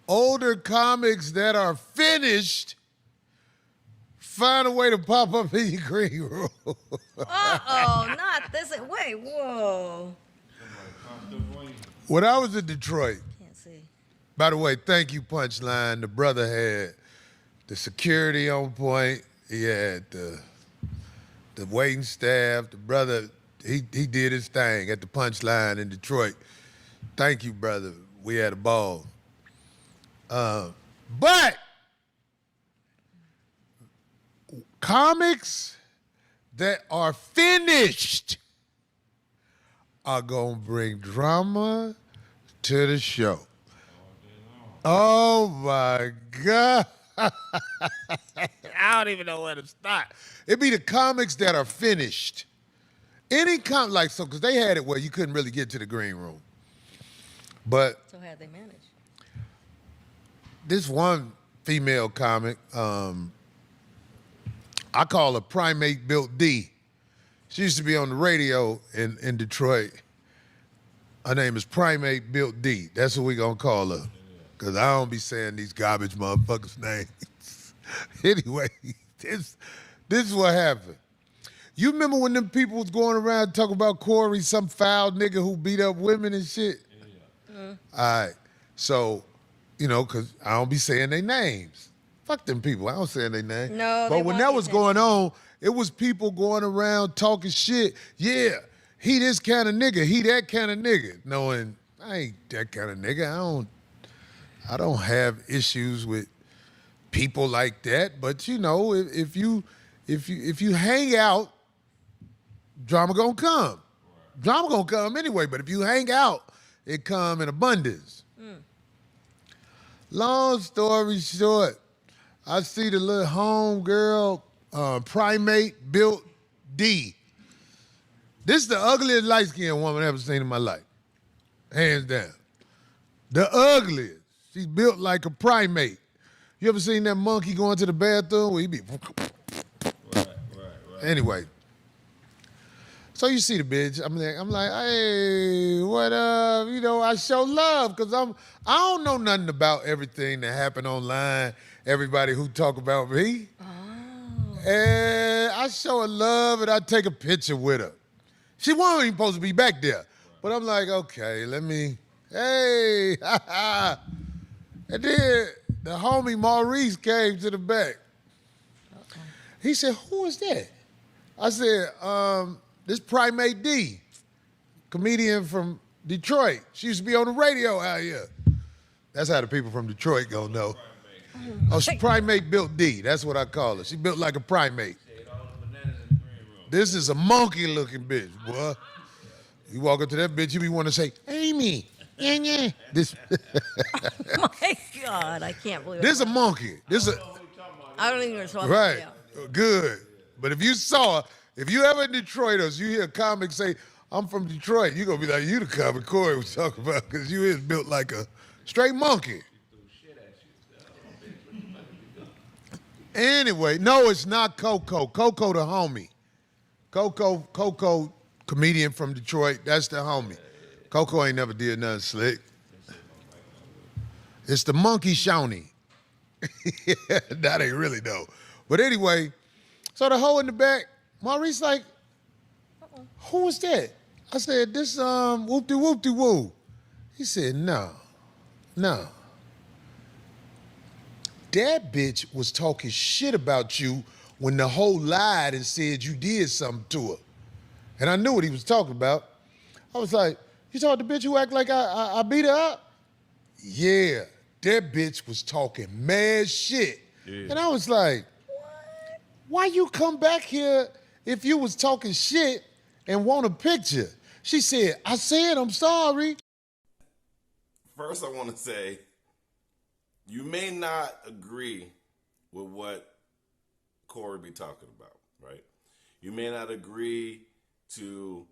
older comics that are finished find a way to pop up in your green room. Uh-oh, not this. Wait, whoa. When I was in Detroit, Can't see. by the way, thank you, Punchline. The brother had the security on point. He had the waiting staff. The brother, he did his thing at the Punchline in Detroit. Thank you, brother. We had a ball. But comics that are finished are going to bring drama to the show. Oh, my God. I don't even know where to start. It'd be the comics that are finished. Any like, so, because they had it where you couldn't really get to the green room. But So how'd they manage? this one female comic, I call her Primate Built D. She used to be on the radio in Detroit. Her name is Primate Built D. That's what we gonna call her. Because I don't be saying these garbage motherfuckers' names. Anyway, this is what happened. You remember when them people was going around talking about Corey, some foul nigga who beat up women and shit? Yeah. All right. So, you know, because I don't be saying their names. Fuck them people. I don't say their names. No, but when that was going on, it was people going around talking shit. Yeah, he this kind of nigga. He that kind of nigga. Knowing I ain't that kind of nigga. I don't have issues with people like that. But you know, if you hang out, drama gonna come. Drama gonna come anyway. But if you hang out, it come in abundance. Long story short, I see the little homegirl, Primate Built D. This is the ugliest light-skinned woman I've ever seen in my life. Hands down. The ugliest. She's built like a primate. You ever seen that monkey going to the bathroom where he be... Right. Anyway. So you see the bitch. I'm like, hey, what up? You know, I show love because I don't know nothing about everything that happened online. Everybody who talk about me. Oh. And I show her love and I take a picture with her. She wasn't even supposed to be back there. But I'm like, okay, hey, ha ha. And then the homie Maurice came to the back. Uh-oh. He said, who is that? I said, this Primate D, comedian from Detroit. She used to be on the radio out here. That's how the people from Detroit gonna know. Oh, she Primate Built D. That's what I call her. She built like a primate. This is a monkey-looking bitch, boy. You walk up to that bitch, you be wanting to say, Amy, yeah. This. Oh my God, I can't believe it. This is a monkey. I don't even know. Right, good. But if you saw her, if you ever in Detroit or you hear a comic say, I'm from Detroit, you're going to be like, you the comic Corey was talking about because you is built like a straight monkey. Anyway, no, it's not Coco. Coco the homie. Coco, comedian from Detroit, that's the homie. Coco ain't never did nothing slick. It's the monkey Shawnee. That ain't really though. But anyway, so the hoe in the back, Maurice like, who was that? I said, this whoop-de-whoop-de-woo. He said, no. That bitch was talking shit about you when the hoe lied and said you did something to her. And I knew what he was talking about. I was like, you talking the bitch who act like I beat her up? Yeah, that bitch was talking mad shit. Yeah. And I was like, what? Why you come back here if you was talking shit and want a picture? She said, I said I'm sorry. First, I want to say, you may not agree with what Corey be talking about, right? You may not agree to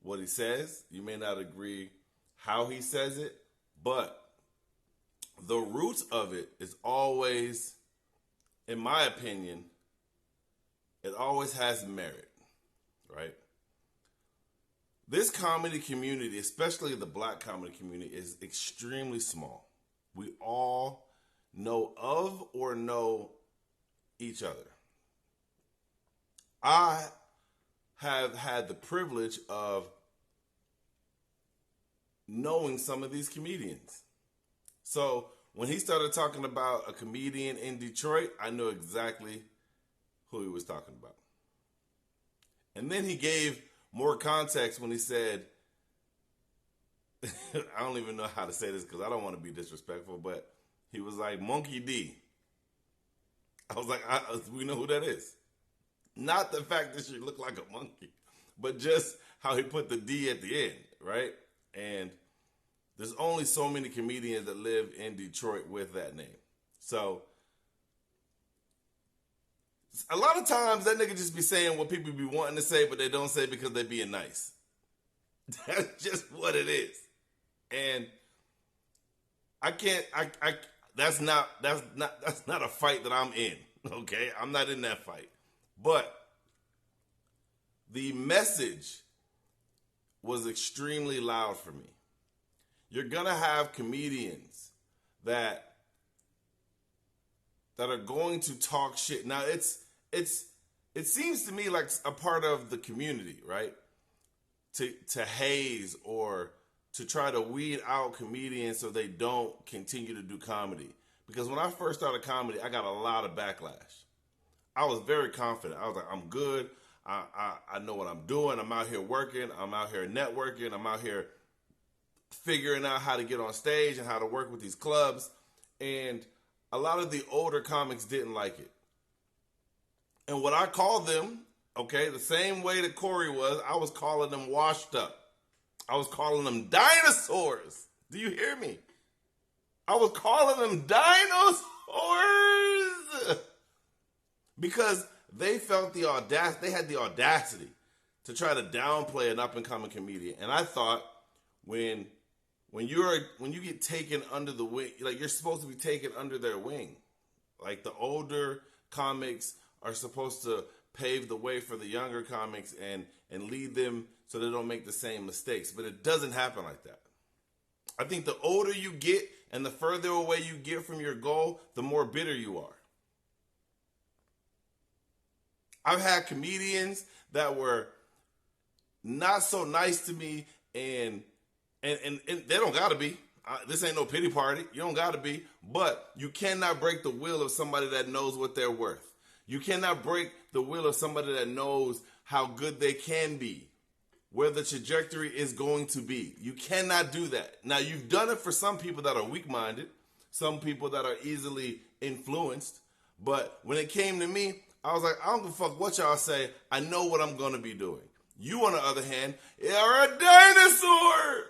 what he says. You may not agree how he says it, but the roots of it is always, in my opinion, it always has merit, right? This comedy community, especially the black comedy community, is extremely small. We all know of or know each other. I have had the privilege of knowing some of these comedians. So when he started talking about a comedian in Detroit, I knew exactly who he was talking about. And then he gave more context when he said, I don't even know how to say this because I don't want to be disrespectful, but he was like, Monkey D. I was like, we know who that is. Not the fact that she looked like a monkey, but just how he put the D at the end, right? And there's only so many comedians that live in Detroit with that name. So a lot of times that nigga just be saying what people be wanting to say, but they don't say because they being nice. That's just what it is. And I can't, that's not a fight that I'm in. Okay. I'm not in that fight, but the message was extremely loud for me. You're going to have comedians that are going to talk shit. Now it seems to me like a part of the community, right? To haze or to try to weed out comedians so they don't continue to do comedy. Because when I first started comedy, I got a lot of backlash. I was very confident. I was like, I'm good. I know what I'm doing. I'm out here working. I'm out here networking. I'm out here figuring out how to get on stage and how to work with these clubs. And a lot of the older comics didn't like it. And what I called them, okay, the same way that Corey was, I was calling them washed up. I was calling them dinosaurs. Do you hear me? I was calling them dinosaurs because they felt the audacity. They had the audacity to try to downplay an up-and-coming comedian. And I thought when you get taken under the wing, like you're supposed to be taken under their wing. Like the older comics are supposed to pave the way for the younger comics and lead them so they don't make the same mistakes. But it doesn't happen like that. I think the older you get and the further away you get from your goal, the more bitter you are. I've had comedians that were not so nice to me and they don't gotta be. This ain't no pity party. You don't gotta be. But you cannot break the will of somebody that knows what they're worth. You cannot break the will of somebody that knows how good they can be, where the trajectory is going to be. You cannot do that. Now, you've done it for some people that are weak-minded, some people that are easily influenced. But when it came to me, I was like, I don't give a fuck what y'all say. I know what I'm going to be doing. You, on the other hand, are a dinosaur.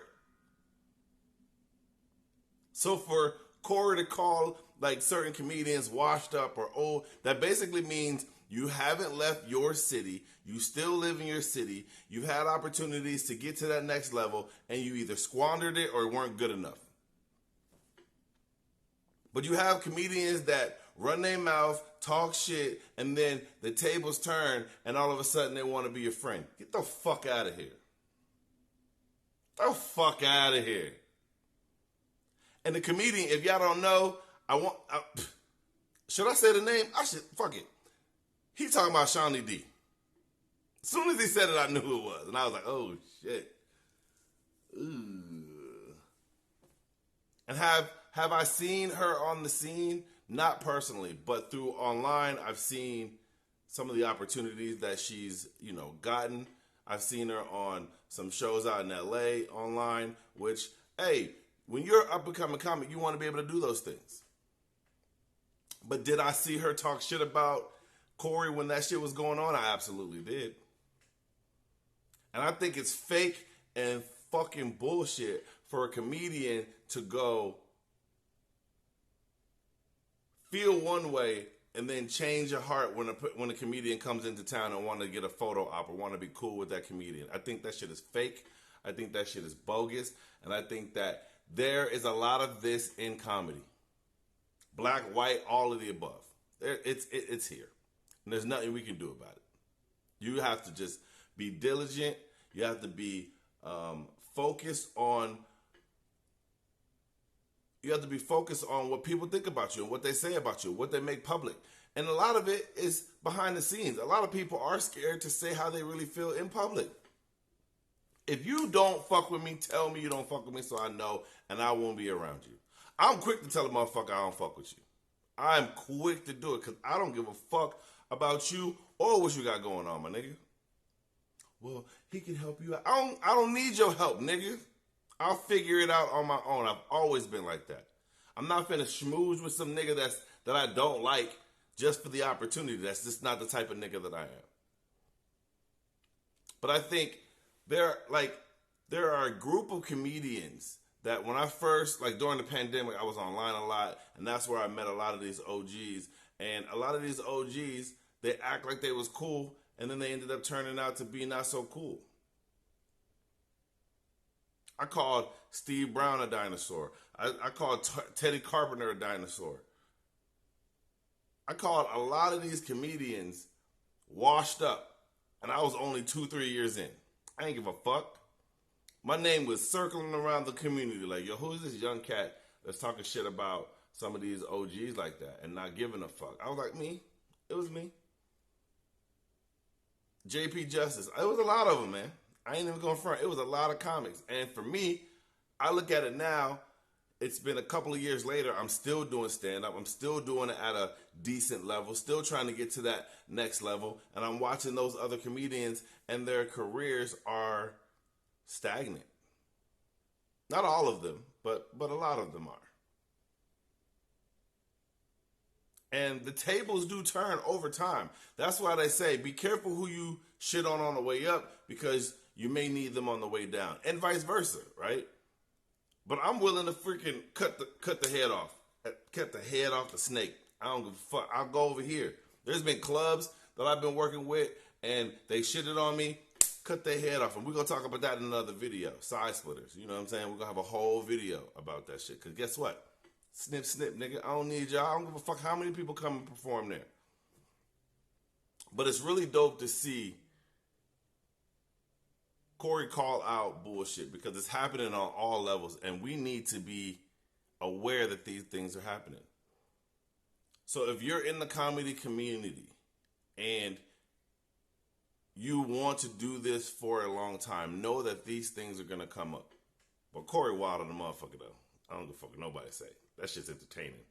So for Corey to call like certain comedians washed up or old, that basically means you haven't left your city. You still live in your city. You've had opportunities to get to that next level, and you either squandered it or weren't good enough. But you have comedians that run their mouth, talk shit, and then the tables turn, and all of a sudden they want to be your friend. Get the fuck out of here. Get the fuck out of here. And the comedian, if y'all don't know, should I say the name? I should. Fuck it. He talking about Shawnee D. As soon as he said it, I knew who it was. And I was like, oh, shit. Ooh. And have I seen her on the scene? Not personally, but through online, I've seen some of the opportunities that she's, gotten. I've seen her on some shows out in LA online, which, hey, when you're up and coming comic, you want to be able to do those things. But did I see her talk shit about Corey when that shit was going on? I absolutely did. And I think it's fake and fucking bullshit for a comedian to go feel one way and then change your heart when a comedian comes into town and want to get a photo op or want to be cool with that comedian. I think that shit is fake. I think that shit is bogus. And I think that there is a lot of this in comedy. Black, white, all of the above. It's here. And there's nothing we can do about it. You have to just be diligent. You have to be focused on You have to be focused on what people think about you and what they say about you, what they make public. And a lot of it is behind the scenes. A lot of people are scared to say how they really feel in public. If you don't fuck with me, tell me you don't fuck with me so I know, and I won't be around you. I'm quick to tell a motherfucker I don't fuck with you. I'm quick to do it because I don't give a fuck about you or what you got going on, my nigga. Well, he can help you out. I don't need your help, nigga. I'll figure it out on my own. I've always been like that. I'm not finna schmooze with some nigga that I don't like just for the opportunity. That's just not the type of nigga that I am. But I think there are a group of comedians that when I first, like during the pandemic, I was online a lot, and that's where I met a lot of these OGs. And a lot of these OGs, they act like they was cool, and then they ended up turning out to be not so cool. I called Steve Brown a dinosaur. I called Teddy Carpenter a dinosaur. I called a lot of these comedians washed up, and I was only 2-3 years in. I ain't give a fuck. My name was circling around the community like, yo, who is this young cat that's talking shit about some of these OGs like that and not giving a fuck? I was like, me. It was me. JP Justice. It was a lot of them, man. I ain't even going front. It was a lot of comics. And for me, I look at it now, it's been a couple of years later, I'm still doing stand-up. I'm still doing it at a decent level, still trying to get to that next level. And I'm watching those other comedians, and their careers are stagnant. Not all of them, but a lot of them are. And the tables do turn over time. That's why they say, be careful who you shit on the way up, because you may need them on the way down, and vice versa, right? But I'm willing to freaking cut the head off. Cut the head off the snake. I don't give a fuck. I'll go over here. There's been clubs that I've been working with, and they shitted on me. Cut their head off. And we're going to talk about that in another video. Side splitters. You know what I'm saying? We're going to have a whole video about that shit. Because guess what? Snip, snip, nigga. I don't need y'all. I don't give a fuck how many people come and perform there. But it's really dope to see Corey call out bullshit, because it's happening on all levels, and we need to be aware that these things are happening. So if you're in the comedy community and you want to do this for a long time, know that these things are going to come up. But Corey wild on the motherfucker, though. I don't give a fuck what nobody say. That shit's entertaining.